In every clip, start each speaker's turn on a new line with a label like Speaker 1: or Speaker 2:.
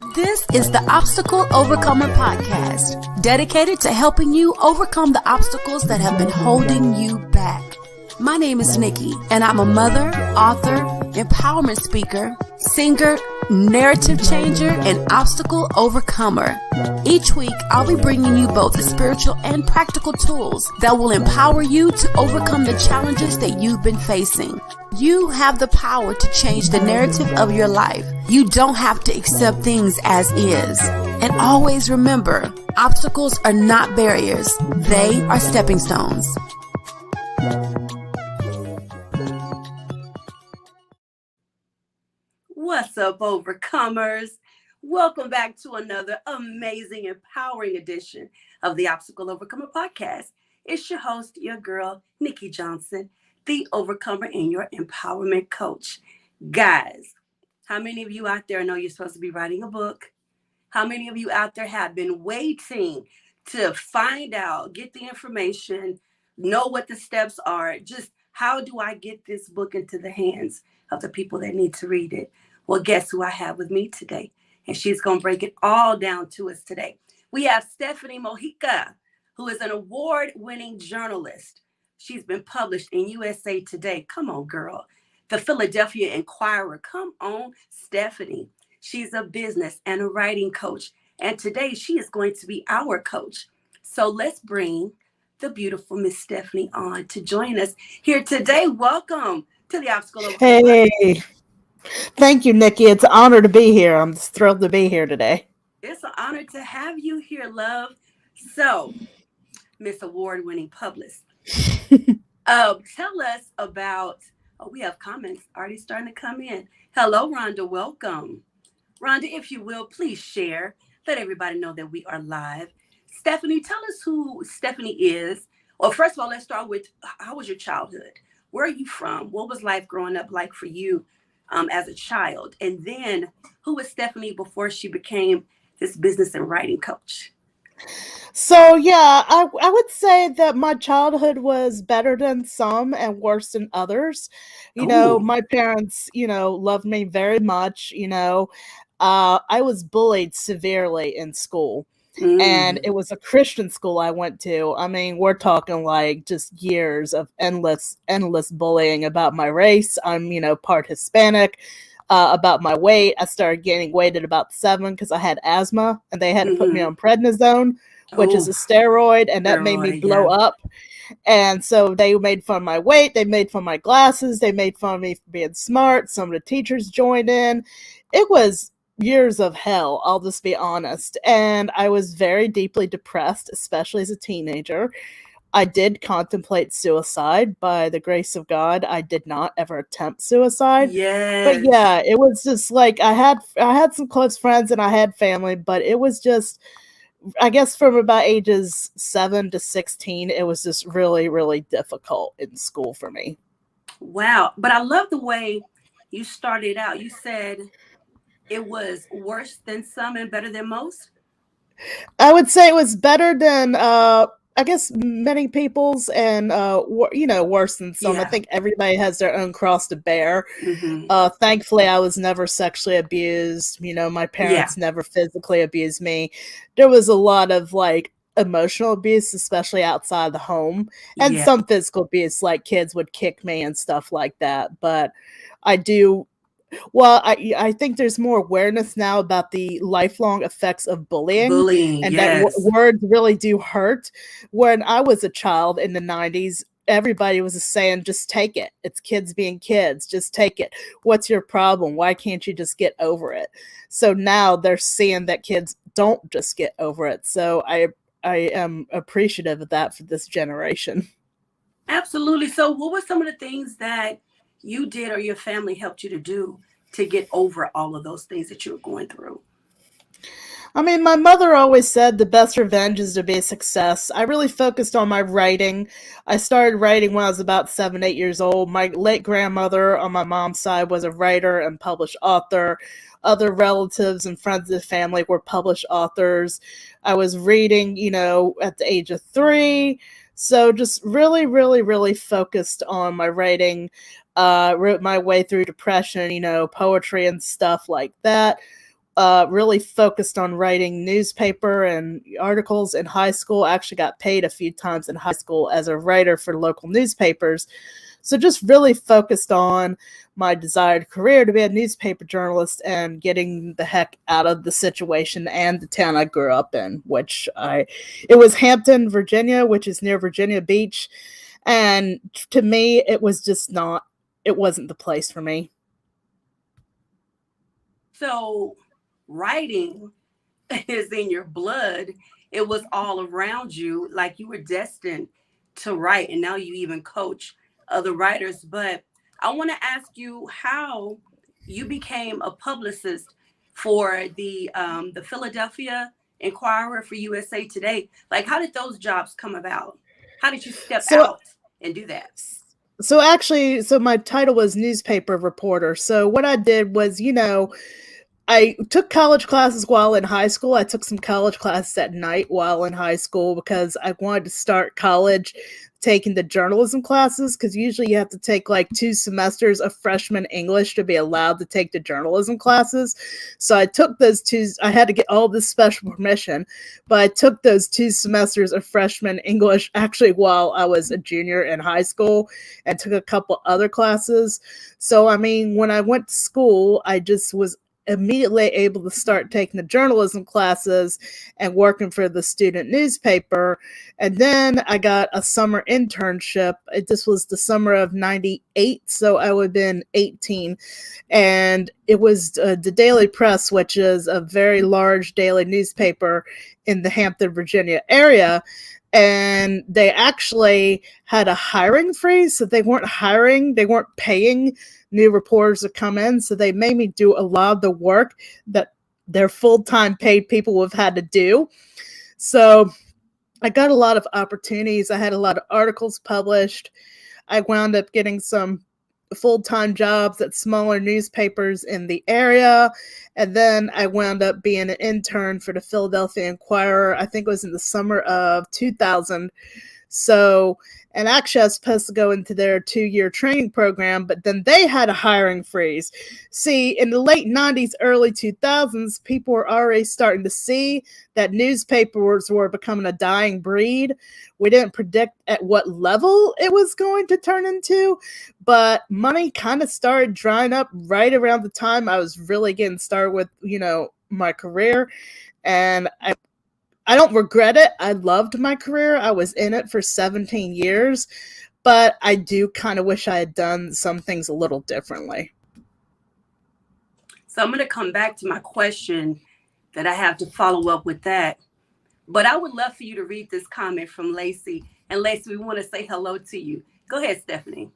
Speaker 1: This is the Obstacle Overcomer Podcast, dedicated to helping you overcome the obstacles that have been holding you back. My name is Nikki, and I'm a mother, author, empowerment speaker, singer, narrative changer, and obstacle overcomer. Each week, I'll be bringing you both the spiritual and practical tools that will empower you to overcome the challenges that you've been facing. You have the power to change the narrative of your life. You don't have to accept things as is. And always remember, obstacles are not barriers. They are stepping stones.
Speaker 2: What's up, overcomers? Welcome back to another amazing, empowering edition of the Obstacle Overcomer Podcast. It's your host, your girl, Nikki Johnson, the overcomer and your empowerment coach. Guys, how many of you out there know you're supposed to be writing a book? How many of you out there have been waiting to find out, get the information, know what the steps are? Just how do I get this book into the hands of the people that need to read it? Well, guess who I have with me today? And she's going to break it all down to us today. We have Stephani Mojica, who is an award-winning journalist. She's been published in USA Today. Come on, girl. The Philadelphia Inquirer. Come on, Stephani. She's a business and a writing coach. And today she is going to be our coach. So let's bring the beautiful Miss Stephani on to join us here today. Welcome to the Obstacle Overcomer.
Speaker 3: Hey. Thank you, Nikki. It's an honor to be here. I'm just thrilled to be here today.
Speaker 2: It's an honor to have you here, love. So, Miss Award-winning publicist, tell us about, we have comments already starting to come in. Hello, Rhonda. Welcome. Rhonda, if you will, please share. Let everybody know that we are live. Stephani, tell us who Stephani is. Well, first of all, let's start with, how was your childhood? Where are you from? What was life growing up like for you? As a child, and then who was Stephani before she became this business and writing coach?
Speaker 3: So yeah, I would say that my childhood was better than some and worse than others. My parents, loved me very much. I was bullied severely in school. And it was a Christian school I went to. I mean, we're talking like just years of endless bullying about my race. I'm, part Hispanic. About my weight, I started gaining weight at about 7 because I had asthma, and they had to put me on prednisone, which is a steroid, and that made me blow up. And so they made fun of my weight. They made fun of my glasses. They made fun of me for being smart. Some of the teachers joined in. It was years of hell, I'll just be honest. And I was very deeply depressed, especially as a teenager. I did contemplate suicide. By the grace of God, I did not ever attempt suicide.
Speaker 2: Yes.
Speaker 3: But yeah, it was just like I had some close friends and I had family, but it was just, I guess from about ages 7 to 16, it was just really, really difficult in school for me.
Speaker 2: Wow. But I love the way you started out. You said it was worse than some and better than most?
Speaker 3: I would say it was better than, I guess, many people's and, worse than some. Yeah. I think everybody has their own cross to bear. Thankfully, I was never sexually abused. My parents never physically abused me. There was a lot of, emotional abuse, especially outside the home, and some physical abuse, like kids would kick me and stuff like that. But I think there's more awareness now about the lifelong effects of bullying and that words really do hurt. When I was a child in the 90s, everybody was saying, just take it. It's kids being kids. Just take it. What's your problem? Why can't you just get over it? So now they're seeing that kids don't just get over it. So I am appreciative of that for this generation.
Speaker 2: Absolutely. So what were some of the things that you did or your family helped you to do to get over all of those things that you were going through?
Speaker 3: I mean, my mother always said the best revenge is to be a success. I really focused on my writing. I started writing when I was about 7, 8 years old. My late grandmother on my mom's side was a writer and published author. Other relatives and friends of the family were published authors. I was reading, at the age of 3. So just really, really, really focused on my writing. Wrote my way through depression, poetry and stuff like that. really focused on writing newspaper and articles in high school. I actually got paid a few times in high school as a writer for local newspapers. So just really focused on my desired career to be a newspaper journalist and getting the heck out of the situation and the town I grew up in, it was Hampton, Virginia, which is near Virginia Beach. And to me, it wasn't the place for me.
Speaker 2: So writing is in your blood. It was all around you, like you were destined to write, and now you even coach other writers. But I want to ask you how you became a publicist for the Philadelphia Inquirer for USA Today. Like, how did those jobs come about? How did you step out and do that?
Speaker 3: So my title was newspaper reporter. So what I did was, I took college classes while in high school. I took some college classes at night while in high school because I wanted to start college taking the journalism classes, because usually you have to take like 2 semesters of freshman English to be allowed to take the journalism classes. So I took those 2. I had to get all this special permission, but I took those 2 semesters of freshman English actually while I was a junior in high school, and took a couple other classes. So, I mean, when I went to school, I just was immediately able to start taking the journalism classes and working for the student newspaper. And then I got a summer internship. This was the summer of 98, so I would have been 18. And it was the Daily Press, which is a very large daily newspaper in the Hampton, Virginia area. And they actually had a hiring freeze, so they weren't paying new reporters to come in, so they made me do a lot of the work that their full-time paid people would have had to do. So I got a lot of opportunities. I had a lot of articles published. I wound up getting some full-time jobs at smaller newspapers in the area, and then I wound up being an intern for the Philadelphia Inquirer. I think it was in the summer of 2000. So, and actually I was supposed to go into their 2-year training program, but then they had a hiring freeze. See, in the late 90s, early 2000s, people were already starting to see that newspapers were becoming a dying breed. We didn't predict at what level it was going to turn into, but money kind of started drying up right around the time I was really getting started with, my career. And I don't regret it. I loved my career. I was in it for 17 years, but I do kind of wish I had done some things a little differently.
Speaker 2: So I'm going to come back to my question that I have to follow up with that. But I would love for you to read this comment from Lacey. And Lacey, we want to say hello to you. Go ahead, Stephani.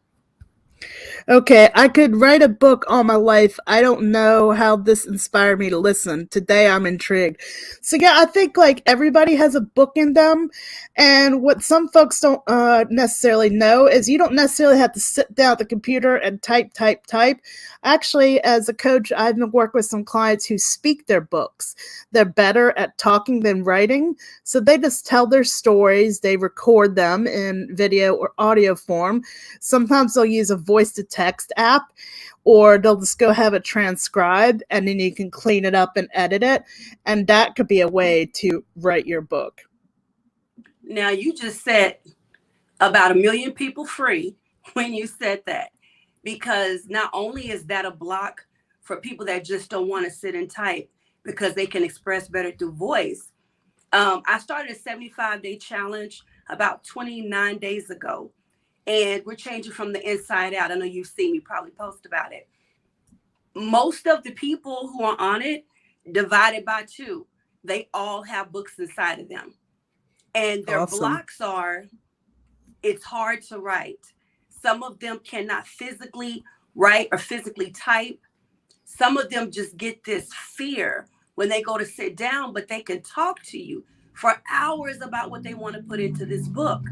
Speaker 3: Okay, I could write a book all my life. I don't know how this inspired me to listen. Today I'm intrigued. So yeah, I think like everybody has a book in them. And what some folks don't necessarily know is you don't necessarily have to sit down at the computer and type. Actually, as a coach, I've been working with some clients who speak their books. They're better at talking than writing. So they just tell their stories. They record them in video or audio form. Sometimes they'll use a voice-to-text app, or they'll just go have it transcribed, and then you can clean it up and edit it. And that could be a way to write your book.
Speaker 2: Now, you just set about 1 million people free when you said that, because not only is that a block for people that just don't want to sit and type because they can express better through voice. I started a 75-day challenge about 29 days ago, and we're changing from the inside out. I know you've seen me probably post about it. Most of the people who are on it, divided by 2, they all have books inside of them. And their blocks are, it's hard to write. Some of them cannot physically write or physically type. Some of them just get this fear when they go to sit down, but they can talk to you for hours about what they want to put into this book.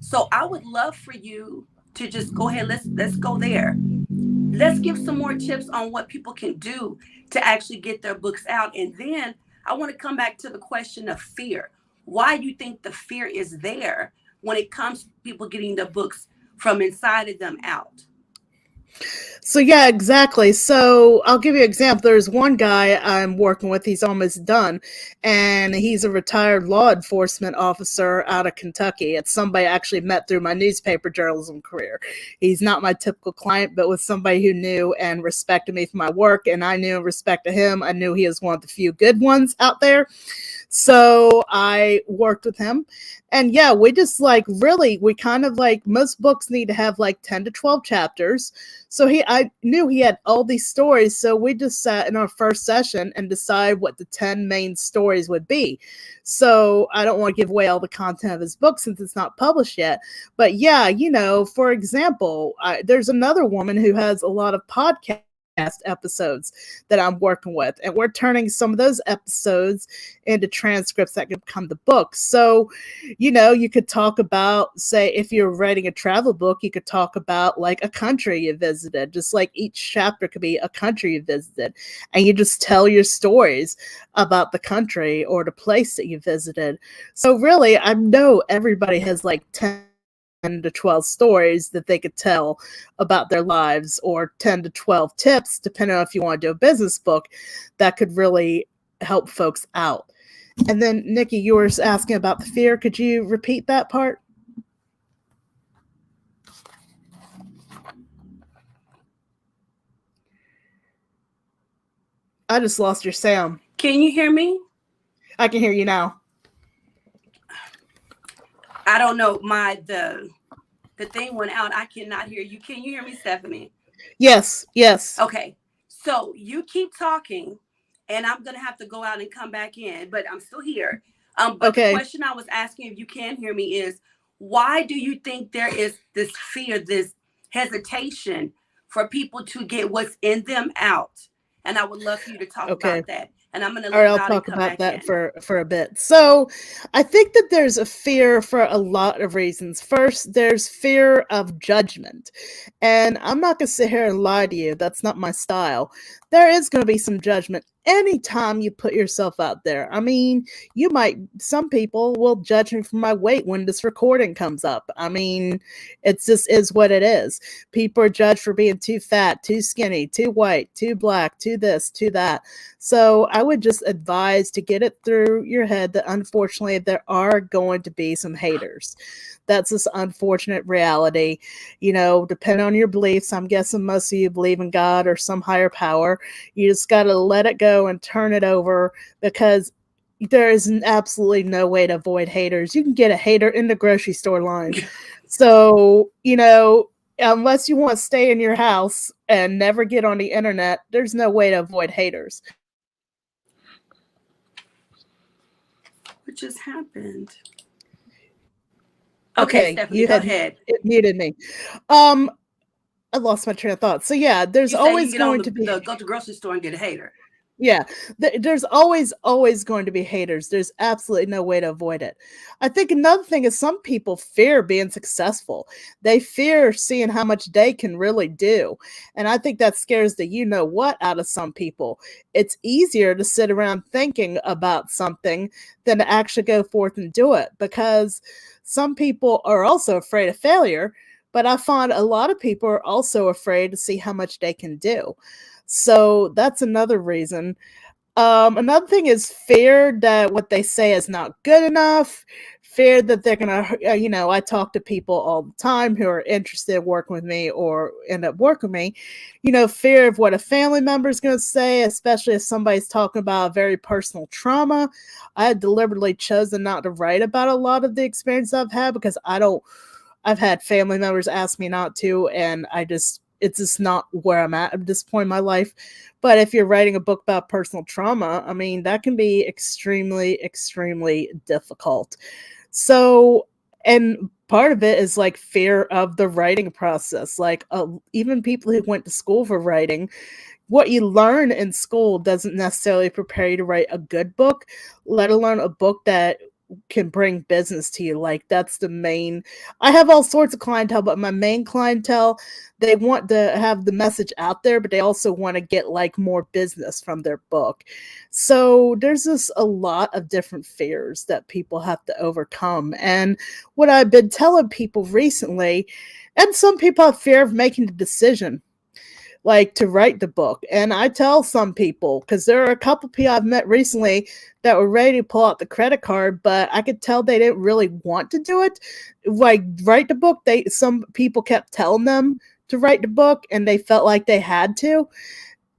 Speaker 2: So I would love for you to just go ahead. Let's go there. Let's give some more tips on what people can do to actually get their books out. And then I want to come back to the question of fear. Why do you think the fear is there when it comes to people getting the books from inside of them out?
Speaker 3: So yeah, exactly. So I'll give you an example. There's one guy I'm working with. He's almost done, and he's a retired law enforcement officer out of Kentucky. It's somebody I actually met through my newspaper journalism career. He's not my typical client, but was somebody who knew and respected me for my work, and I knew and respected him. I knew he was one of the few good ones out there. So I worked with him. And yeah, we just like really, we kind of like most books need to have like 10 to 12 chapters. So I knew he had all these stories. So we just sat in our first session and decided what the 10 main stories would be. So I don't want to give away all the content of his book since it's not published yet. But yeah, for example, there's another woman who has a lot of podcasts episodes that I'm working with, and we're turning some of those episodes into transcripts that could become the books. So, you could talk about, say, if you're writing a travel book, you could talk about like a country you visited, just like each chapter could be a country you visited, and you just tell your stories about the country or the place that you visited. So really, I know everybody has like 10 to 12 stories that they could tell about their lives, or 10 to 12 tips, depending on if you want to do a business book, that could really help folks out. And then, Nikki, you were asking about the fear. Could you repeat that part? I just lost your sound.
Speaker 2: Can you hear me?
Speaker 3: I can hear you now.
Speaker 2: I don't know. The thing went out. I cannot hear you. Can you hear me, Stephani?
Speaker 3: Yes.
Speaker 2: Okay. So you keep talking, and I'm gonna have to go out and come back in, but I'm still here. But
Speaker 3: okay.
Speaker 2: The question I was asking, if you can hear me, is why do you think there is this fear, this hesitation for people to get what's in them out? And I would love for you to talk about that. And I'm going to
Speaker 3: I'll talk about that for a bit. So I think that there's a fear for a lot of reasons. First, there's fear of judgment. And I'm not going to sit here and lie to you. That's not my style. There is going to be some judgment anytime you put yourself out there. I mean, some people will judge me for my weight when this recording comes up. I mean, it just is what it is. People are judged for being too fat, too skinny, too white, too black, too this, too that. So I would just advise to get it through your head that unfortunately there are going to be some haters. That's this unfortunate reality. Depending on your beliefs, I'm guessing most of you believe in God or some higher power. You just got to let it go and turn it over, because there is absolutely no way to avoid haters. You can get a hater in the grocery store line. So, unless you want to stay in your house and never get on the internet, there's no way to avoid haters.
Speaker 2: What just happened?
Speaker 3: Okay,
Speaker 2: Stephani, go ahead.
Speaker 3: It muted me. I lost my train of thought. So yeah, there's always going to be
Speaker 2: go to the grocery store and get a hater.
Speaker 3: Yeah, there's always going to be haters. There's absolutely no way to avoid it. I think another thing is some people fear being successful. They fear seeing how much they can really do. And I think that scares the what out of some people. It's easier to sit around thinking about something than to actually go forth and do it, because some people are also afraid of failure. But I find a lot of people are also afraid to see how much they can do. So that's another reason. Another thing is fear that what they say is not good enough. Fear that they're going to, I talk to people all the time who are interested in working with me or end up working with me. Fear of what a family member is going to say, especially if somebody's talking about a very personal trauma. I had deliberately chosen not to write about a lot of the experience I've had, because I've had family members ask me not to, and it's just not where I'm at this point in my life. But if you're writing a book about personal trauma, I mean, that can be extremely, extremely difficult. So, and part of it is like fear of the writing process. Like even people who went to school for writing, what you learn in school doesn't necessarily prepare you to write a good book, let alone a book that can bring business to you. Like that's the main. I have all sorts of clientele, but my main clientele, they want to have the message out there, but they also want to get like more business from their book. So there's just a lot of different fears that people have to overcome. And what I've been telling people recently, and some people have fear of making the decision. like to write the book. And I tell some people, because there are a couple people I've met recently that were ready to pull out the credit card, but I could tell they didn't really want to do it. Like write the book. Some people kept telling them to write the book and they felt like they had to.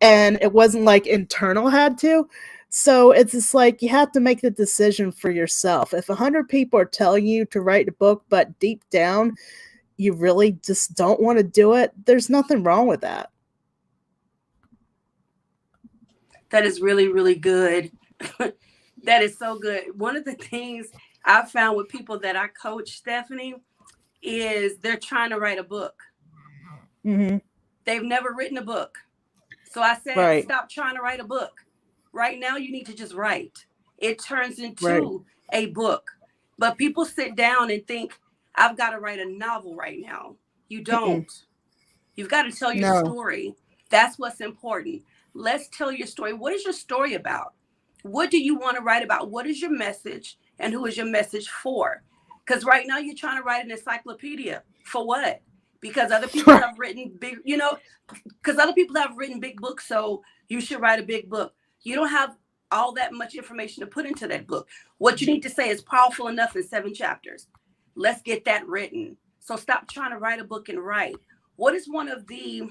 Speaker 3: And it wasn't like internal had to. So it's just like you have to make the decision for yourself. If 100 people are telling you to write the book, but deep down you really just don't want to do it, there's nothing wrong with that.
Speaker 2: That is really, really good. That is so good. One of the things I've found with people that I coach, Stephanie, is they're trying to write a book.
Speaker 3: Mm-hmm.
Speaker 2: They've never written a book. So I said,
Speaker 3: Right.
Speaker 2: Stop trying to write a book. Right now, you need to just write. It turns into
Speaker 3: Right.
Speaker 2: a book. But people sit down and think, I've got to write a novel right now. You don't.
Speaker 3: Mm-mm.
Speaker 2: You've got to tell your
Speaker 3: No.
Speaker 2: story. That's what's important. Let's tell your story. What is your story about? What do you want to write about? What is your message? And who is your message for? Because right now you're trying to write an encyclopedia. For what? Because other people have written big, because other people have written big books, so you should write a big book. You don't have all that much information to put into that book. What you need to say is powerful enough in 7 chapters. Let's get that written. So stop trying to write a book and write. What is one of the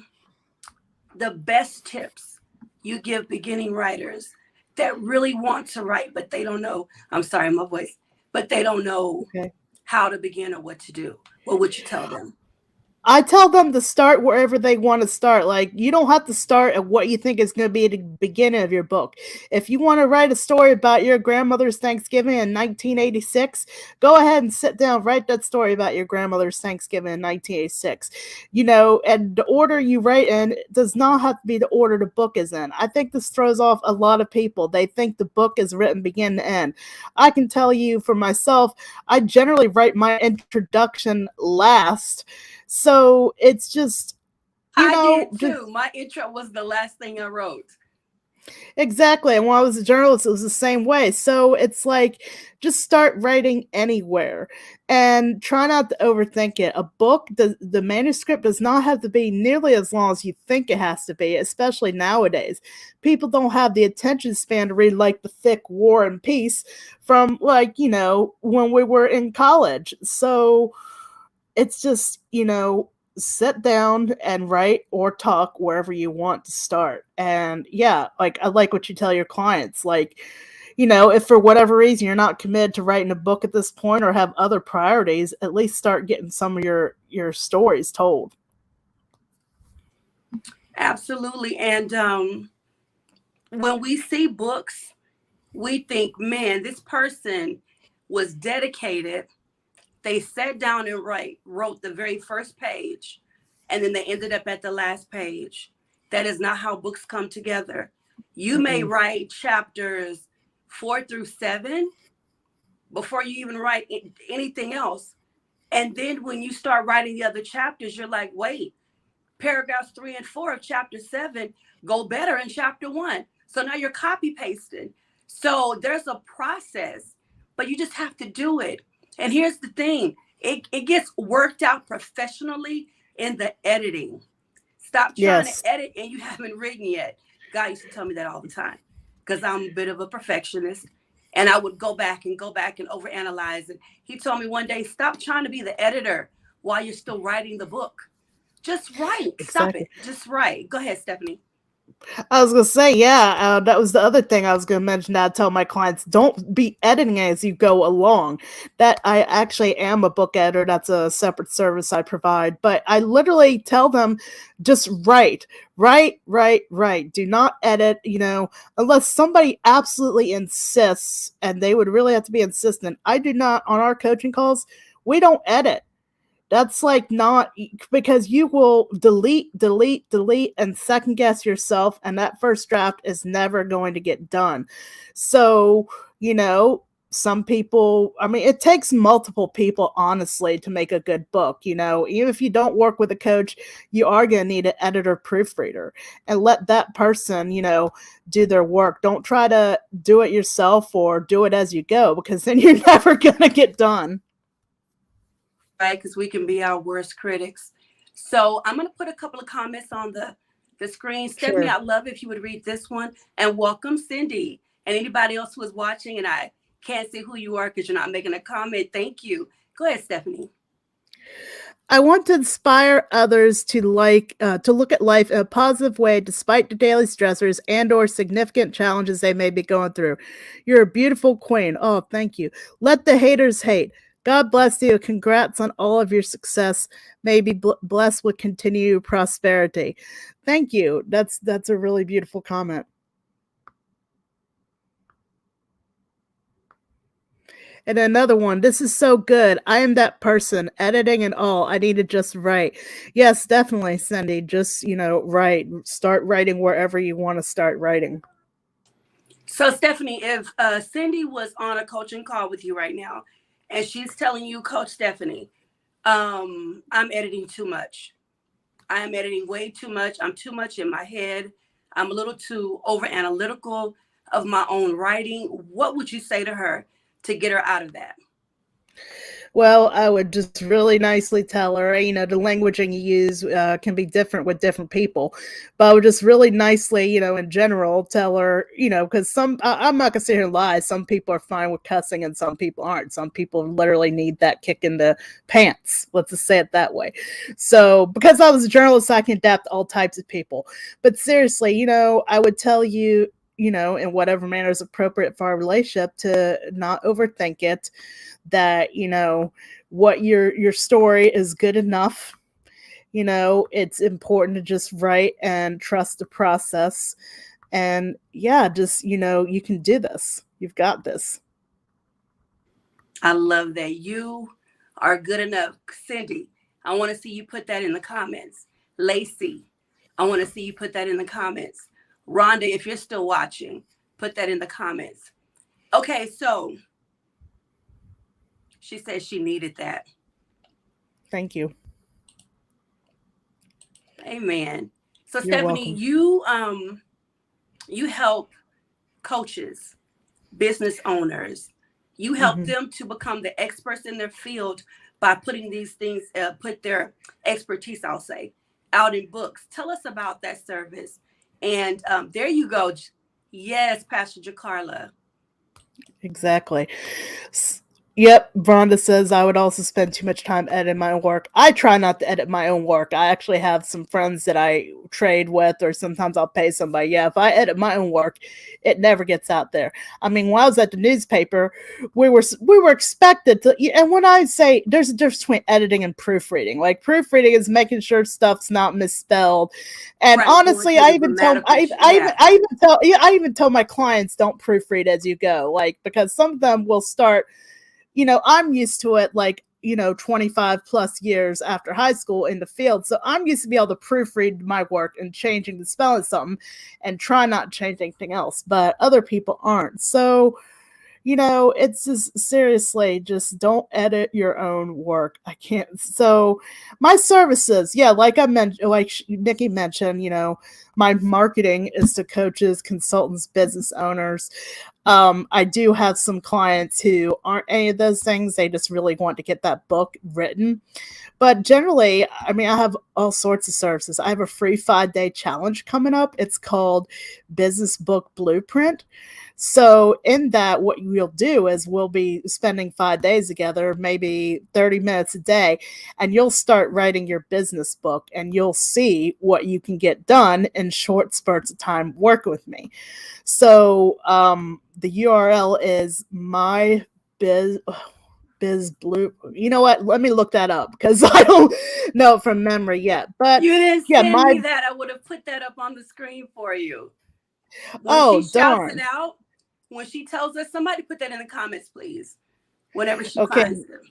Speaker 2: best tips you give beginning writers that really want to write, but they don't know? I'm sorry, my voice, but they don't know how to begin or what to do. What would you tell them?
Speaker 3: I tell them to start wherever they want to start. Like, you don't have to start at what you think is going to be at the beginning of your book. If you want to write a story about your grandmother's Thanksgiving in 1986, go ahead and sit down, write that story about your grandmother's Thanksgiving in 1986. And the order you write in does not have to be the order the book is in. I think this throws off a lot of people. They think the book is written beginning to end. I can tell you for myself, I generally write my introduction last. So it's just,
Speaker 2: I did too. My intro was the last thing I wrote.
Speaker 3: Exactly. And when I was a journalist, it was the same way. So it's like, just start writing anywhere and try not to overthink it. A book, the manuscript does not have to be nearly as long as you think it has to be, especially nowadays. People don't have the attention span to read like the thick War and Peace from when we were in college. So it's just, sit down and write or talk wherever you want to start. And yeah, like I like what you tell your clients. Like, if for whatever reason you're not committed to writing a book at this point or have other priorities, at least start getting some of your stories told.
Speaker 2: Absolutely. And when we see books, we think, man, this person was dedicated. They sat down and wrote the very first page, and then they ended up at the last page. That is not how books come together. You may write chapters 4 through 7 before you even write anything else. And then when you start writing the other chapters, you're like, wait, paragraphs 3 and 4 of chapter 7 go better in chapter 1. So now you're copy pasting. So there's a process, but you just have to do it. And here's the thing, it gets worked out professionally in the editing. Stop trying to edit and you haven't written yet. God used to tell me that all the time because I'm a bit of a perfectionist. And I would go back and overanalyze. And he told me one day, stop trying to be the editor while you're still writing the book. Just write. Exactly. Stop it. Just write. Go ahead, Stephanie.
Speaker 3: I was going to say, that was the other thing I was going to mention. I tell my clients, don't be editing as you go along. That I actually am a book editor. That's a separate service I provide. But I literally tell them, just write. Do not edit, unless somebody absolutely insists, and they would really have to be insistent. I do not, on our coaching calls, we don't edit. That's like not, because you will delete, and second guess yourself. And that first draft is never going to get done. So, some people, it takes multiple people, honestly, to make a good book. Even if you don't work with a coach, you are going to need an editor proofreader and let that person, do their work. Don't try to do it yourself or do it as you go, because then you're never going to get done.
Speaker 2: Right, because we can be our worst critics. So I'm going to put a couple of comments on the the screen. Stephanie,
Speaker 3: Sure.
Speaker 2: I'd love if you would read this one. And welcome, Cindy. And anybody else who is watching and I can't see who you are because you're not making a comment. Thank you. Go ahead, Stephanie.
Speaker 3: I want to inspire others to look at life in a positive way despite the daily stressors and or significant challenges they may be going through. You're a beautiful queen. Oh, thank you. Let the haters hate. God bless you. Congrats on all of your success. May be blessed with continued prosperity. Thank you. That's a really beautiful comment. And another one, this is so good. I am that person, editing and all. I need to just write. Yes, definitely, Cindy. Just, write. Start writing wherever you want to start writing.
Speaker 2: So, Stephanie, if Cindy was on a coaching call with you right now and she's telling you, Coach Stephanie, I'm editing too much. I am editing way too much. I'm too much in my head. I'm a little too over analytical of my own writing. What would you say to her to get her out of that?
Speaker 3: Well, I would just really nicely tell her, the languaging you use can be different with different people. But I would just really nicely, in general, tell her, because I'm not going to sit here and lie. Some people are fine with cussing and some people aren't. Some people literally need that kick in the pants. Let's just say it that way. So because I was a journalist, I can adapt to all types of people. But seriously, I would tell you, in whatever manner is appropriate for our relationship, to not overthink it, that, what your story is good enough. It's important to just write and trust the process. And yeah, just, you can do this. You've got this.
Speaker 2: I love that. You are good enough. Cindy, I want to see you put that in the comments. Lacey, I want to see you put that in the comments. Rhonda, if you're still watching, put that in the comments. Okay, so she said she needed that.
Speaker 3: Thank you.
Speaker 2: Amen. So
Speaker 3: You're
Speaker 2: Stephanie,
Speaker 3: welcome.
Speaker 2: you help coaches, business owners. You help them to become the experts in their field by putting these things, put their expertise, I'll say, out in books. Tell us about that service. And there you go. Yes, Pastor Jacarla.
Speaker 3: Exactly. Yep, Rhonda says I would also spend too much time editing my own work. I try not to edit my own work. I actually have some friends that I trade with, or sometimes I'll pay somebody. Yeah, if I edit my own work, it never gets out there. I mean, when I was at the newspaper, we were expected to. And when I say there's a difference between editing and proofreading, like proofreading is making sure stuff's not misspelled. And
Speaker 2: Right,
Speaker 3: honestly, I even tell my clients don't proofread as you go, like, because some of them will start. I'm used to it, like, 25 plus years after high school in the field. So I'm used to be able to proofread my work and changing the spelling of something and try not to change anything else. But other people aren't. So, it's just seriously, just don't edit your own work. I can't. So my services, yeah, like I mentioned, like Nikki mentioned, my marketing is to coaches, consultants, business owners. I do have some clients who aren't any of those things. They just really want to get that book written. But generally, I mean, I have all sorts of services. I have a free 5-day challenge coming up. It's called Business Book Blueprint. So in that, what we'll do is we'll be spending 5 days together, maybe 30 minutes a day, and you'll start writing your business book, and you'll see what you can get done in short spurts of time working with me. So the URL is my biz blue. You know what? Let me look that up because I don't know it from memory yet. But
Speaker 2: you didn't send me that. I would have put that up on the screen for you. When she shouts it out, when she tells us, somebody put that in the comments, please. Whenever she finds them.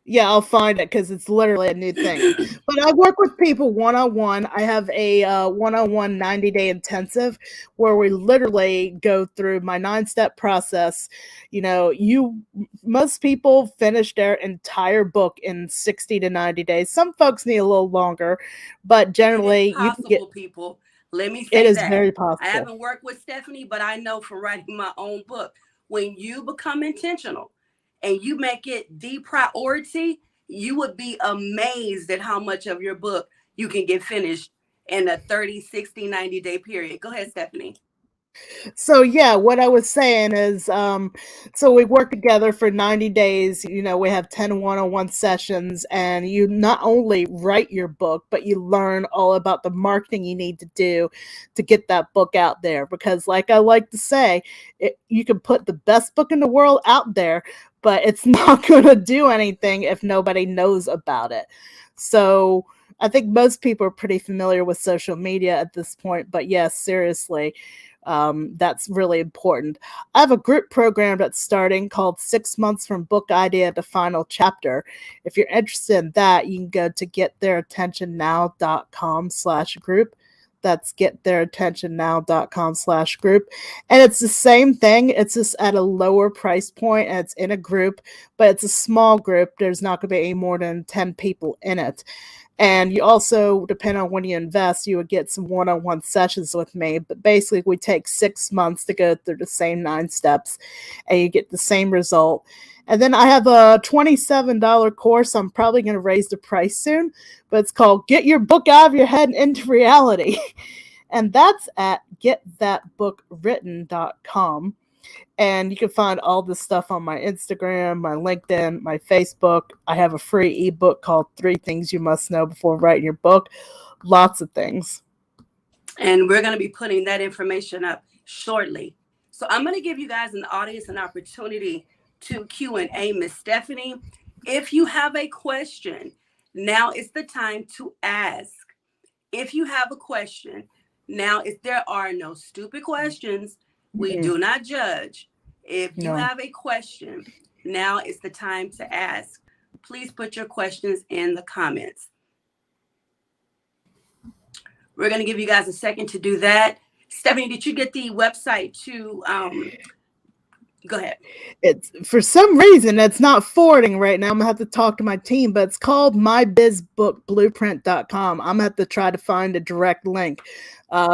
Speaker 3: Yeah, I'll find it because it's literally a new thing. But I work with people one-on-one. I have a one-on-one 90-day intensive where we literally go through my 9-step process. Most people finish their entire book in 60 to 90 days. Some folks need a little longer, but generally
Speaker 2: you can get people. Let me say
Speaker 3: it is
Speaker 2: that.
Speaker 3: very possible.
Speaker 2: I haven't worked with Stephanie, but I know from writing my own book, when you become intentional and you make it the priority, you would be amazed at how much of your book you can get finished in a 30, 60, 90-day period. Go ahead, Stephanie.
Speaker 3: So yeah, what I was saying is, so we work together for 90 days. We have 10 one-on-one sessions, and you not only write your book, but you learn all about the marketing you need to do to get that book out there. Because, like I like to say, you can put the best book in the world out there, but it's not going to do anything if nobody knows about it. So I think most people are pretty familiar with social media at this point, but yes, seriously, that's really important. I have a group program that's starting called 6 Months from Book Idea to Final Chapter. If you're interested in that, you can go to gettheirattentionnow.com/group. That's gettheirattentionnow.com/group. And it's the same thing. It's just at a lower price point, and it's in a group, but it's a small group. There's not going to be any more than 10 people in it. And you also, depending on when you invest, you would get some one-on-one sessions with me. But basically, we take 6 months to go through the same 9 steps, and you get the same result. And then I have a $27 course. I'm probably going to raise the price soon, but it's called Get Your Book Out of Your Head and Into Reality. And that's at getthatbookwritten.com. And you can find all this stuff on my Instagram, my LinkedIn, my Facebook. I have a free ebook called 3 Things You Must Know Before Writing Your Book. Lots of things.
Speaker 2: And we're going to be putting that information up shortly. So I'm going to give you guys in the audience an opportunity to Q&A. Miss Stephanie, if you have a question, now is the time to ask. If you have a question, now if there are no stupid questions, we do not judge. If you have a question, now is the time to ask. Please put your questions in the comments. We're going to give you guys a second to do that. Stephanie, did you get the website to go ahead?
Speaker 3: It's for some reason it's not forwarding right now. I'm gonna have to talk to my team, but it's called mybizbookblueprint.com. I'm gonna have to try to find a direct link.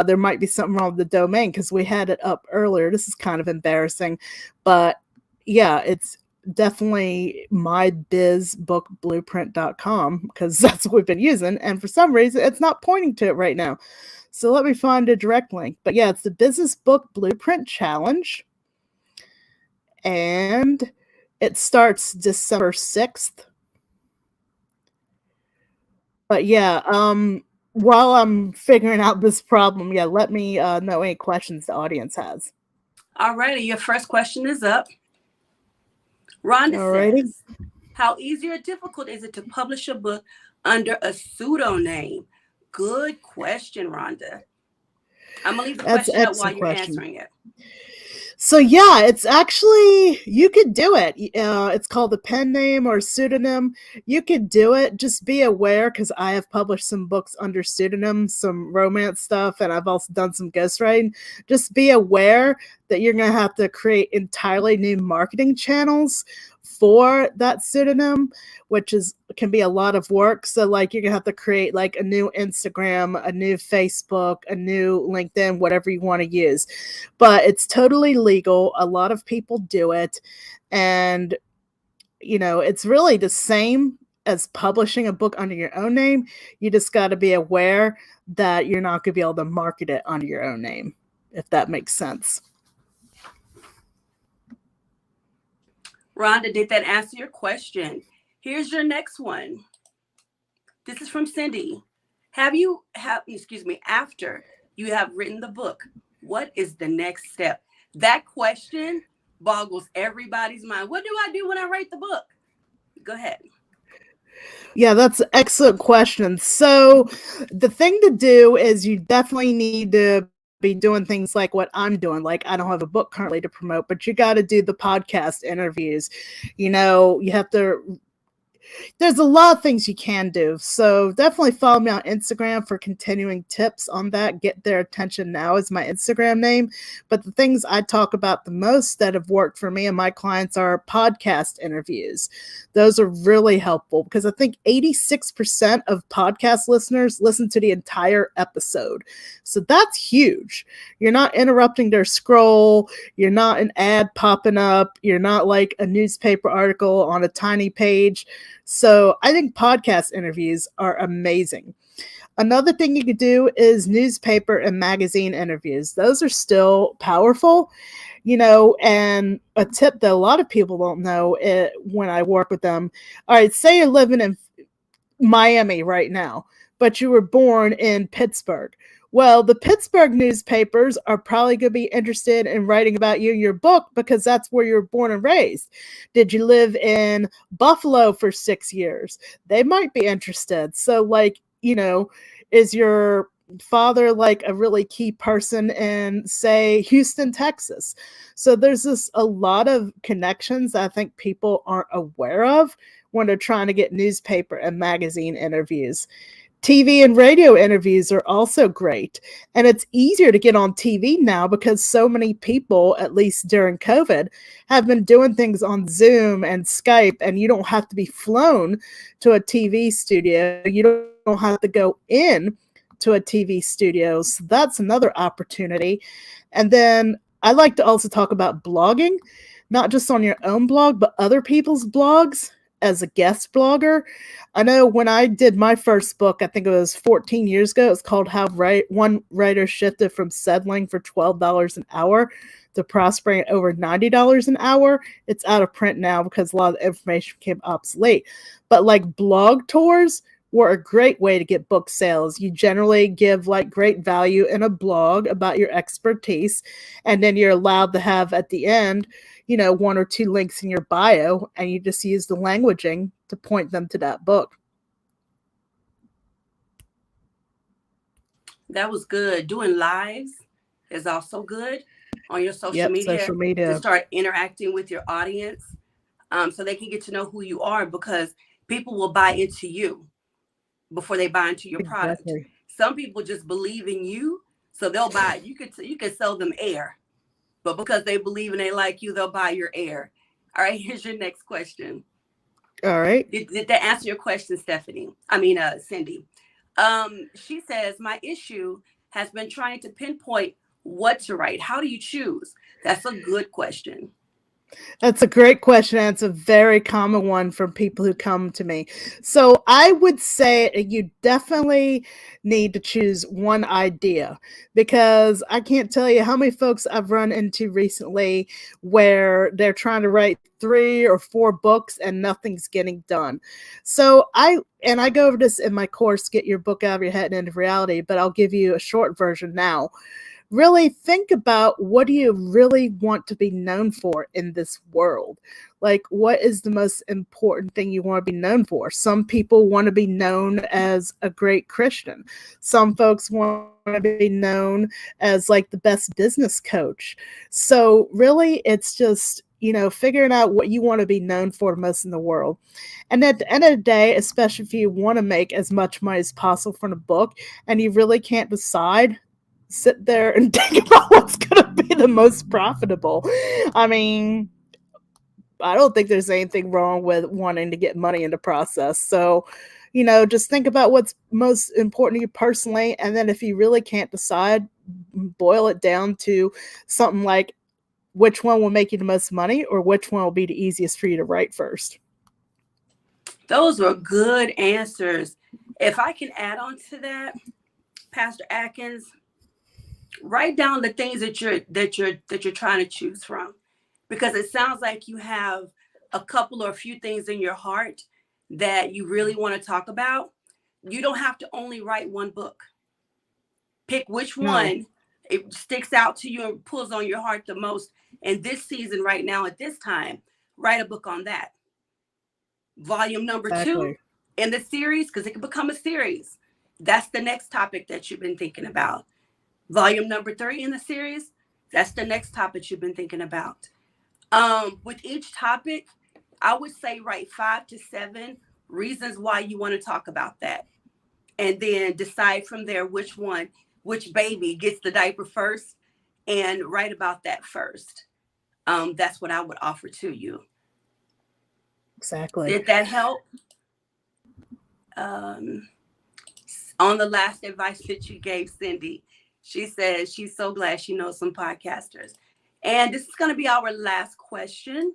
Speaker 3: There might be something wrong with the domain because we had it up earlier. This is kind of embarrassing, but yeah, it's definitely mybizbookblueprint.com because that's what we've been using, and for some reason it's not pointing to it right now. So let me find a direct link. But yeah, it's the Business Book Blueprint Challenge. And it starts December 6th. But yeah, while I'm figuring out this problem, let me know any questions the audience has.
Speaker 2: Alrighty, your first question is up. Rhonda says, how easy or difficult is it to publish a book under a pseudonym? Good question, Rhonda. I'm going to leave the question up while you're answering it.
Speaker 3: So yeah, it's actually, you could do it. It's called a pen name or pseudonym. You could do it. Just be aware, because I have published some books under pseudonym, some romance stuff, and I've also done some ghostwriting. Just be aware that you're going to have to create entirely new marketing channels for that pseudonym, which can be a lot of work. So like you're gonna have to create like a new Instagram, a new Facebook, a new LinkedIn, whatever you want to use. But it's totally legal. A lot of people do it. And it's really the same as publishing a book under your own name. You just got to be aware that you're not going to be able to market it under your own name, if that makes sense.
Speaker 2: Rhonda, did that answer your question? Here's your next one. This is from Cindy. After you have written the book, what is the next step? That question boggles everybody's mind. What do I do when I write the book? Go ahead.
Speaker 3: Yeah, that's an excellent question. So the thing to do is you definitely need to be doing things like what I'm doing. Like, I don't have a book currently to promote, but you got to do the podcast interviews. You have to, there's a lot of things you can do. So definitely follow me on Instagram for continuing tips on that. Get Their Attention Now is my Instagram name. But the things I talk about the most that have worked for me and my clients are podcast interviews. Those are really helpful because I think 86% of podcast listeners listen to the entire episode. So that's huge. You're not interrupting their scroll. You're not an ad popping up. You're not like a newspaper article on a tiny page. So I think podcast interviews are amazing. Another thing you could do is newspaper and magazine interviews. Those are still powerful, and a tip that a lot of people don't know when I work with them. All right, say you're living in Miami right now, but you were born in Pittsburgh. Well, the Pittsburgh newspapers are probably going to be interested in writing about you in your book because that's where you were born and raised. Did you live in Buffalo for 6 years? They might be interested. So, is your father like a really key person in, say, Houston, Texas? So there's just a lot of connections that I think people aren't aware of when they're trying to get newspaper and magazine interviews. TV and radio interviews are also great. And it's easier to get on TV now because so many people, at least during COVID, have been doing things on Zoom and Skype, and you don't have to be flown to a TV studio. You don't have to go in to a TV studio. So that's another opportunity. And then I like to also talk about blogging, not just on your own blog, but other people's blogs as a guest blogger. I know when I did my first book, I think it was 14 years ago, it's called How One Writer Shifted from Settling for $12 an Hour to prospering at over $90 an hour. It's out of print now because a lot of the information became obsolete. But like blog tours were a great way to get book sales. You generally give like great value in a blog about your expertise, and then you're allowed to have at the end, one or two links in your bio, and you just use the languaging to point them to that book.
Speaker 2: That was good. Doing lives is also good on your social media to start interacting with your audience, so they can get to know who you are, because people will buy into you before they buy into your product. Some people just believe in you, so they'll buy. You could sell them air, but because they believe and they like you, they'll buy your air. All right, here's your next question.
Speaker 3: All right.
Speaker 2: Did that answer your question, Stephanie? Cindy. She says, my issue has been trying to pinpoint what to write. How do you choose? That's a good question.
Speaker 3: That's a great question. And it's a very common one from people who come to me. So I would say you definitely need to choose one idea, because I can't tell you how many folks I've run into recently where they're trying to write 3 or 4 books and nothing's getting done. So I go over this in my course, Get Your Book Out of Your Head and Into Reality, but I'll give you a short version now. Really think about, what do you really want to be known for in this world? Like, what is the most important thing you want to be known for? Some people want to be known as a great Christian. Some folks want to be known as like the best business coach. So really, it's just, figuring out what you want to be known for most in the world. And at the end of the day, especially if you want to make as much money as possible from a book and you really can't decide, sit there and think about what's going to be the most profitable. I don't think there's anything wrong with wanting to get money in the process. So, just think about what's most important to you personally. And then if you really can't decide, boil it down to something like, which one will make you the most money, or which one will be the easiest for you to write first.
Speaker 2: Those were good answers. If I can add on to that, Pastor Atkins, write down the things that you're trying to choose from, because it sounds like you have a couple or a few things in your heart that you really want to talk about. You don't have to only write one book. Pick which one it sticks out to you and pulls on your heart the most. And this season right now at this time, write a book on that. Volume number 2 in the series, because it can become a series. That's the next topic that you've been thinking about. Volume number 3 in the series, that's the next topic you've been thinking about. With each topic, I would say write 5 to 7 reasons why you want to talk about that. And then decide from there which baby gets the diaper first, and write about that first. That's what I would offer to you.
Speaker 3: Exactly.
Speaker 2: Did that help? On the last advice that you gave Cindy, she says she's so glad she knows some podcasters. And this is going to be our last question.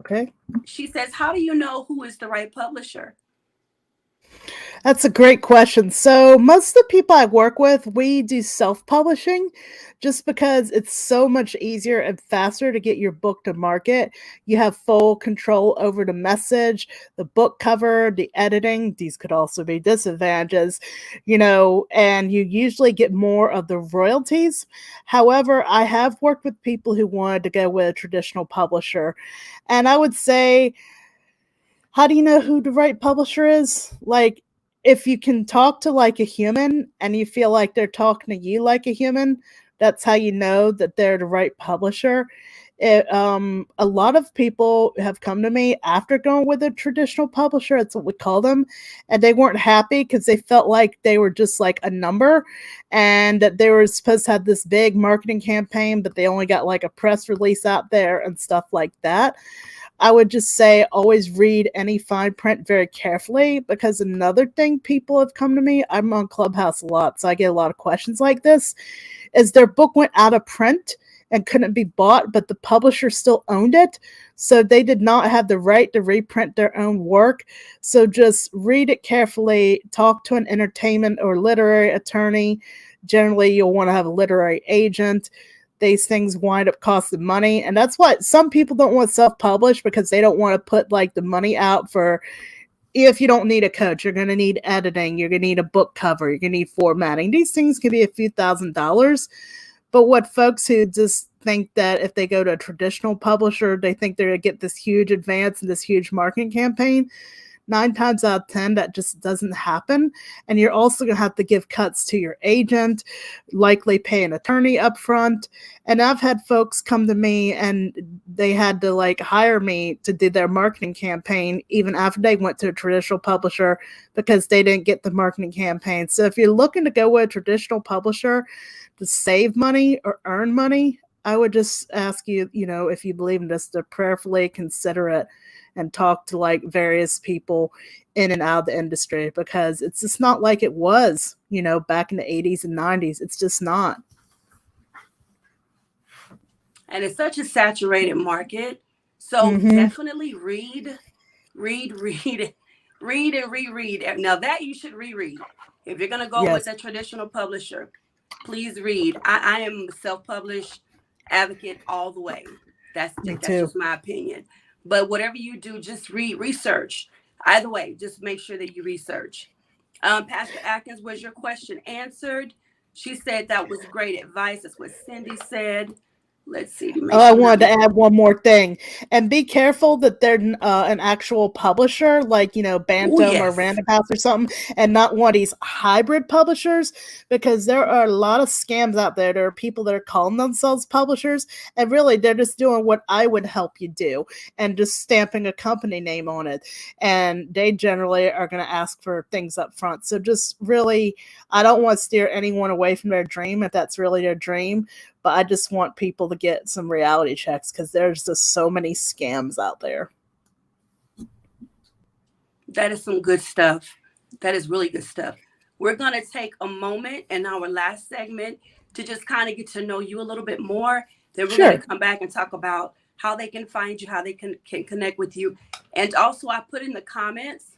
Speaker 3: Okay.
Speaker 2: She says, how do you know who is the right publisher?
Speaker 3: That's a great question. So, most of the people I work with, we do self publishing just because it's so much easier and faster to get your book to market. You have full control over the message, the book cover, the editing. These could also be disadvantages, and you usually get more of the royalties. However, I have worked with people who wanted to go with a traditional publisher. And I would say, how do you know who the right publisher is? Like, if you can talk to like a human and you feel like they're talking to you like a human, that's how you know that they're the right publisher. A lot of people have come to me after going with a traditional publisher. That's what we call them, and they weren't happy because they felt like they were just like a number, and that they were supposed to have this big marketing campaign, but they only got like a press release out there and stuff like that. I would just say always read any fine print very carefully, because another thing people have come to me, I'm on Clubhouse a lot, so I get a lot of questions like this, is their book went out of print and couldn't be bought, but the publisher still owned it. So they did not have the right to reprint their own work. So just read it carefully, talk to an entertainment or literary attorney. Generally, you'll want to have a literary agent. These things wind up costing money, and that's why some people don't want to self-publish, because they don't want to put like the money out for, if you don't need a coach, you're going to need editing, you're going to need a book cover, you're going to need formatting. These things can be a few $1,000s. But what folks who just think that if they go to a traditional publisher, they think they're going to get this huge advance and this huge marketing campaign, 9 times out of 10, that just doesn't happen. And you're also going to have to give cuts to your agent, likely pay an attorney up front. And I've had folks come to me and they had to like hire me to do their marketing campaign even after they went to a traditional publisher, because they didn't get the marketing campaign. So if you're looking to go with a traditional publisher to save money or earn money, I would just ask you, if you believe in this, to prayerfully consider it and talk to like various people in and out of the industry, because it's just not like it was, back in the 80s and 90s. It's just not.
Speaker 2: And it's such a saturated market. So definitely read, read, read, read, and reread. Now that you should reread. If you're going to go with
Speaker 3: Yes.
Speaker 2: a traditional publisher, please read. I am a self-published advocate all the way. That's
Speaker 3: Me
Speaker 2: that's
Speaker 3: too.
Speaker 2: just my opinion. But whatever you do, just research. Either way, just make sure that you research. Pastor Atkins, was your question answered? She said that was great advice. That's what Cindy said. Let's see to
Speaker 3: Oh,
Speaker 2: make
Speaker 3: I
Speaker 2: sure I'm not
Speaker 3: wanted to
Speaker 2: missing.
Speaker 3: add one more thing, and be careful that they're an actual publisher, like
Speaker 2: Oh
Speaker 3: Bantam or
Speaker 2: yes.
Speaker 3: Random House or something, and not one of these hybrid publishers, because there are a lot of scams out there. There are people that are calling themselves publishers, and really they're just doing what I would help you do, and just stamping a company name on it. And they generally are going to ask for things up front. So just really, I don't want to steer anyone away from their dream if that's really their dream, but I just want people to get some reality checks, because there's just so many scams out there.
Speaker 2: That is some good stuff. That is really good stuff. We're going to take a moment in our last segment to just kind of get to know you a little bit more. Then we're going to
Speaker 3: Sure.
Speaker 2: come back and talk about how they can find you, how they can connect with you. And also, I put in the comments,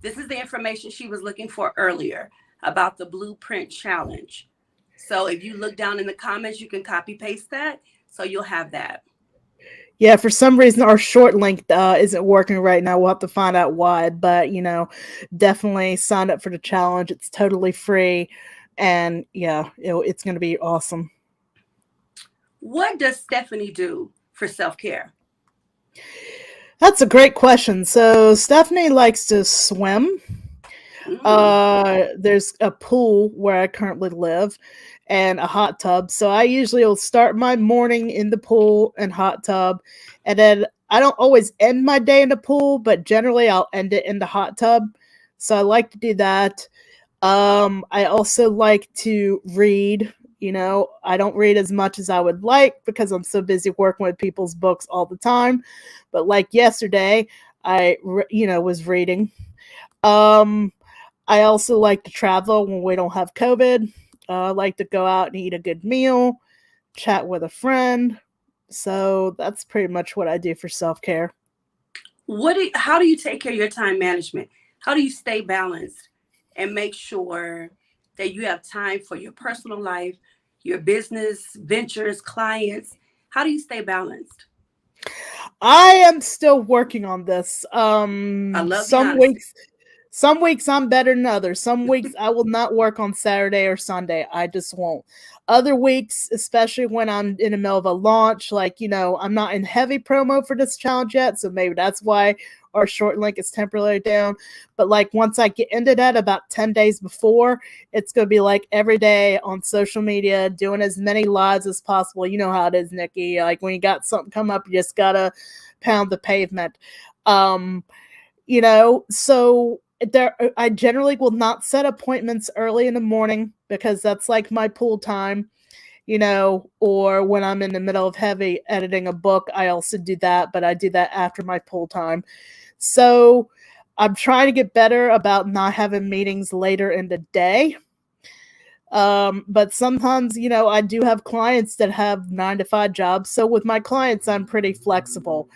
Speaker 2: this is the information she was looking for earlier about the Blueprint Challenge. So if you look down in the comments, you can copy paste that. So you'll have that.
Speaker 3: Yeah, for some reason our short link isn't working right now. We'll have to find out why. But definitely sign up for the challenge. It's totally free, and yeah, it's going to be awesome.
Speaker 2: What does Stephanie do for self care?
Speaker 3: That's a great question. So Stephanie likes to swim.
Speaker 2: Mm.
Speaker 3: There's a pool where I currently live and a hot tub. So I usually will start my morning in the pool and hot tub. And then I don't always end my day in the pool, but generally I'll end it in the hot tub. So I like to do that. I also like to read. I don't read as much as I would like because I'm so busy working with people's books all the time. But like yesterday, was reading. Um, I also like to travel when we don't have COVID. I like to go out and eat a good meal, chat with a friend. So that's pretty much what I do for self care.
Speaker 2: How do you take care of your time management? How do you stay balanced? and make sure that you have time for your personal life, your business ventures, clients? How do you stay balanced?
Speaker 3: I am still working on this.
Speaker 2: I love the honesty.
Speaker 3: Some weeks I'm better than others. Some weeks I will not work on Saturday or Sunday. I just won't. Other weeks, especially when I'm in the middle of a launch, like, I'm not in heavy promo for this challenge yet. So maybe that's why our short link is temporarily down. But like once I get into that about 10 days before, it's going to be like every day on social media, doing as many lives as possible. You know how it is, Nikki. Like when you got something come up, you just got to pound the pavement. So I generally will not set appointments early in the morning because that's like my pool time, or when I'm in the middle of heavy editing a book, I also do that, but I do that after my pool time. So I'm trying to get better about not having meetings later in the day. But sometimes, I do have clients that have 9 to 5 jobs. So with my clients, I'm pretty flexible.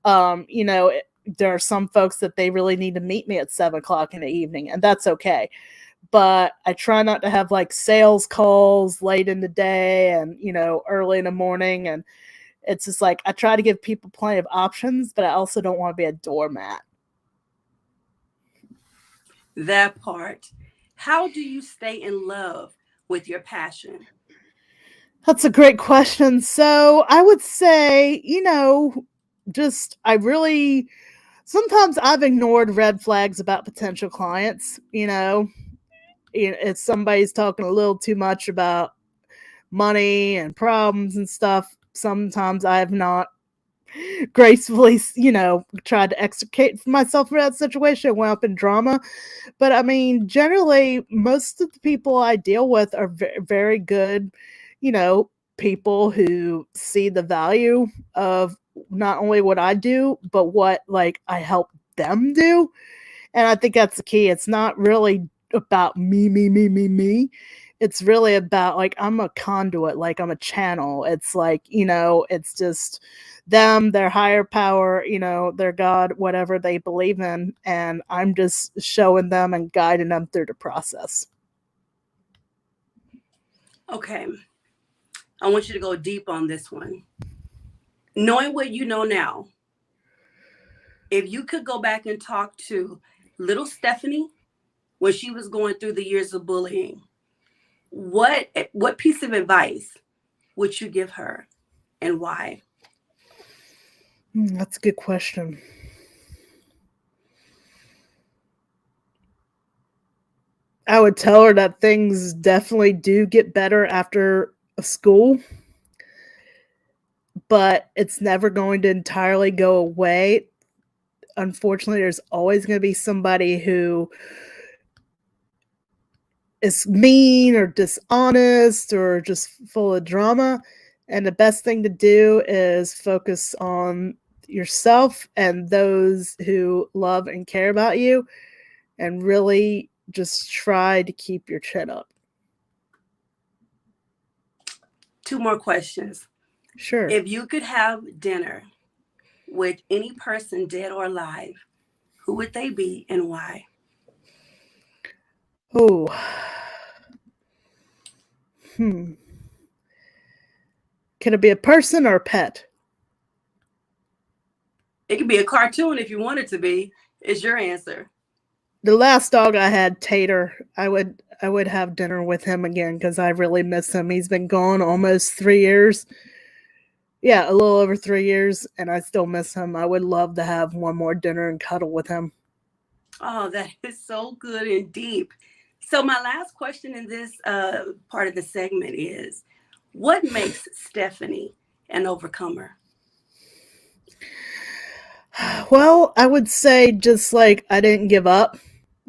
Speaker 3: um, you know, there are some folks that they really need to meet me at 7 o'clock in the evening, and that's okay. But I try not to have like sales calls late in the day and, early in the morning. And it's just like I try to give people plenty of options, but I also don't want to be a doormat.
Speaker 2: That part. How do you stay in love with your passion?
Speaker 3: That's a great question. So I would say, just I really sometimes I've ignored red flags about potential clients. If somebody's talking a little too much about money and problems and stuff, sometimes I have not gracefully, tried to extricate myself from that situation, went up in drama. But I mean, generally, most of the people I deal with are very good, you know, people who see the value of not only what I do, but what like I help them do. And I think that's the key. It's not really about me, me, me, me, me. It's really about like I'm a conduit, like I'm a channel. It's like, it's just them, their higher power, their God, whatever they believe in. And I'm just showing them and guiding them through the process.
Speaker 2: Okay, I want you to go deep on this one. Knowing what you know now, if you could go back and talk to little Stephani when she was going through the years of bullying, what piece of advice would you give her and why?
Speaker 3: That's a good question. I would tell her that things definitely do get better after school, but it's never going to entirely go away. Unfortunately, there's always going to be somebody who is mean or dishonest or just full of drama. And the best thing to do is focus on yourself and those who love and care about you, and really just try to keep your chin up.
Speaker 2: 2 more questions.
Speaker 3: Sure.
Speaker 2: If you could have dinner with any person, dead or alive, who would they be and why?
Speaker 3: Oh. Could it be a person or a pet?
Speaker 2: It could be a cartoon if you want it to be. It's your answer.
Speaker 3: The last dog I had, Tater, I would have dinner with him again because I really miss him. He's been gone almost 3 years. Yeah, a little over 3 years, and I still miss him. I would love to have one more dinner and cuddle with him.
Speaker 2: Oh, that is so good and deep. So my last question in this part of the segment is, what makes Stephani an overcomer?
Speaker 3: Well, I would say just like I didn't give up.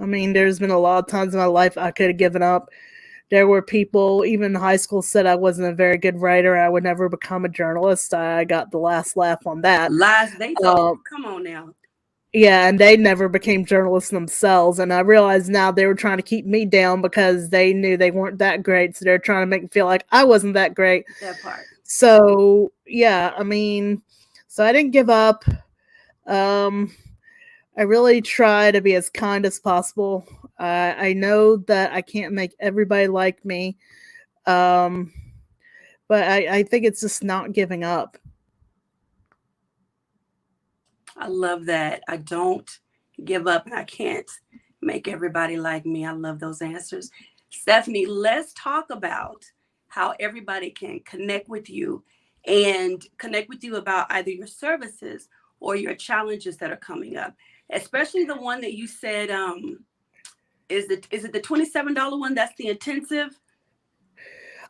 Speaker 3: I mean, there's been a lot of times in my life I could have given up. There were people, even in high school, said I wasn't a very good writer. I would never become a journalist. I got the last laugh on that.
Speaker 2: Lies they told. Come on now.
Speaker 3: Yeah, and they never became journalists themselves. And I realize now they were trying to keep me down because they knew they weren't that great. So they're trying to make me feel like I wasn't that great.
Speaker 2: That part.
Speaker 3: So, yeah, I mean, so I didn't give up. I really try to be as kind as possible. I know that I can't make everybody like me, but I think it's just not giving up.
Speaker 2: I love that. I don't give up and I can't make everybody like me. I love those answers. Stephani, let's talk about how everybody can connect with you about either your services or your challenges that are coming up, especially the one that you said, is it the $27 one? That's the intensive.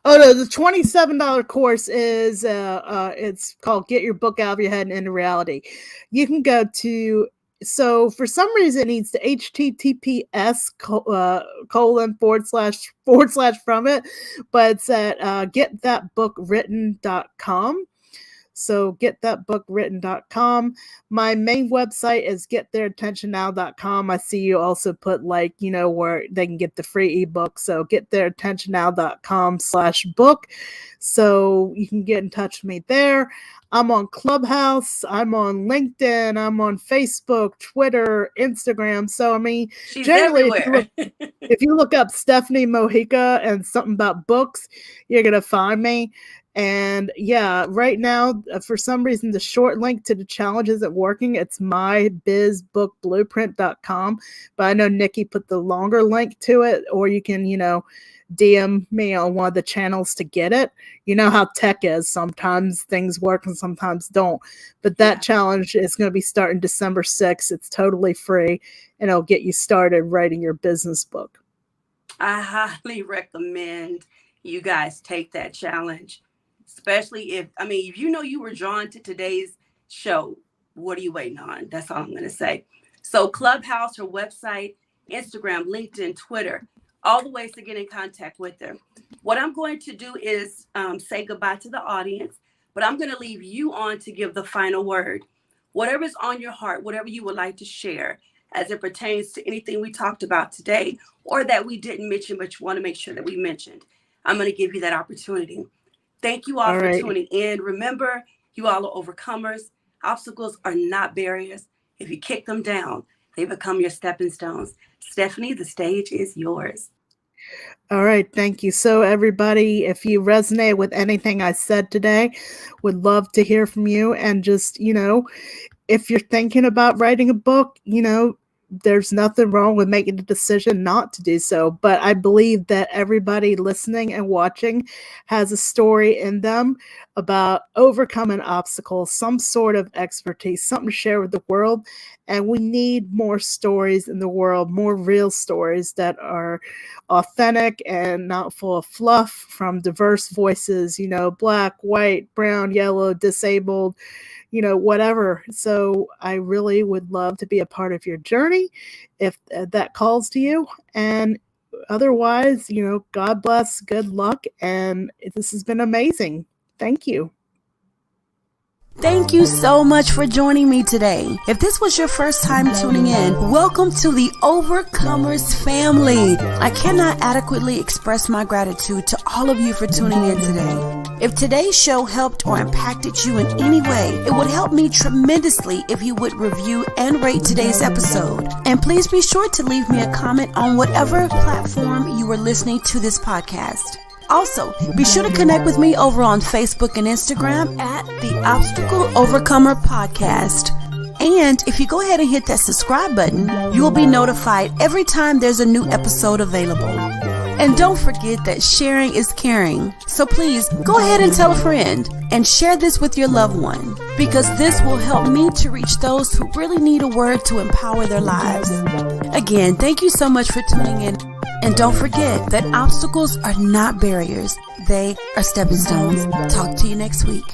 Speaker 3: Oh no, the $27 course is it's called Get Your Book Out of Your Head and Into Reality. You can go to, so for some reason it needs to https / from it, but it's at getthatbookwritten.com. So getthatbookwritten.com. My main website is gettheirattentionnow.com. I see you also put where they can get the free ebook. So gettheirattentionnow.com/book. So you can get in touch with me there. I'm on Clubhouse. I'm on LinkedIn. I'm on Facebook, Twitter, Instagram. So, I mean,
Speaker 2: she's
Speaker 3: generally,
Speaker 2: everywhere.
Speaker 3: if you look up Stephani Mojica and something about books, you're going to find me. And yeah, right now, for some reason, the short link to the challenge isn't working. It's mybizbookblueprint.com. But I know Nikki put the longer link to it, or you can, DM me on one of the channels to get it. You know how tech is. Sometimes things work and sometimes don't. But that challenge is going to be starting December 6th. It's totally free, and it'll get you started writing your business book.
Speaker 2: I highly recommend you guys take that challenge. Especially if you were drawn to today's show, what are you waiting on? That's all I'm going to say. So Clubhouse, her website, Instagram, LinkedIn, Twitter, all the ways to get in contact with her. What I'm going to do is say goodbye to the audience, but I'm going to leave you on to give the final word. Whatever's on your heart, whatever you would like to share as it pertains to anything we talked about today or that we didn't mention, but you want to make sure that we mentioned. I'm going to give you that opportunity. Thank you all for tuning in. Remember, you all are overcomers. Obstacles are not barriers. If you kick them down, they become your stepping stones. Stephani, the stage is yours.
Speaker 3: All right. Thank you. So everybody, if you resonate with anything I said today, would love to hear from you. And just, if you're thinking about writing a book, there's nothing wrong with making the decision not to do so. But I believe that everybody listening and watching has a story in them about overcoming obstacles, some sort of expertise, something to share with the world. And we need more stories in the world, more real stories that are authentic and not full of fluff from diverse voices, black, white, brown, yellow, disabled, whatever. So I really would love to be a part of your journey if that calls to you. And otherwise, God bless, good luck. And this has been amazing. Thank you.
Speaker 1: Thank you so much for joining me today. If this was your first time tuning in, welcome to the Overcomers family. I cannot adequately express my gratitude to all of you for tuning in today. If today's show helped or impacted you in any way, it would help me tremendously if you would review and rate today's episode. And please be sure to leave me a comment on whatever platform you are listening to this podcast. Also, be sure to connect with me over on Facebook and Instagram at the Obstacle Overcomer Podcast. And if you go ahead and hit that subscribe button, you will be notified every time there's a new episode available. And don't forget that sharing is caring. So please go ahead and tell a friend and share this with your loved one, because this will help me to reach those who really need a word to empower their lives. Again, thank you so much for tuning in. And don't forget that obstacles are not barriers. They are stepping stones. Talk to you next week.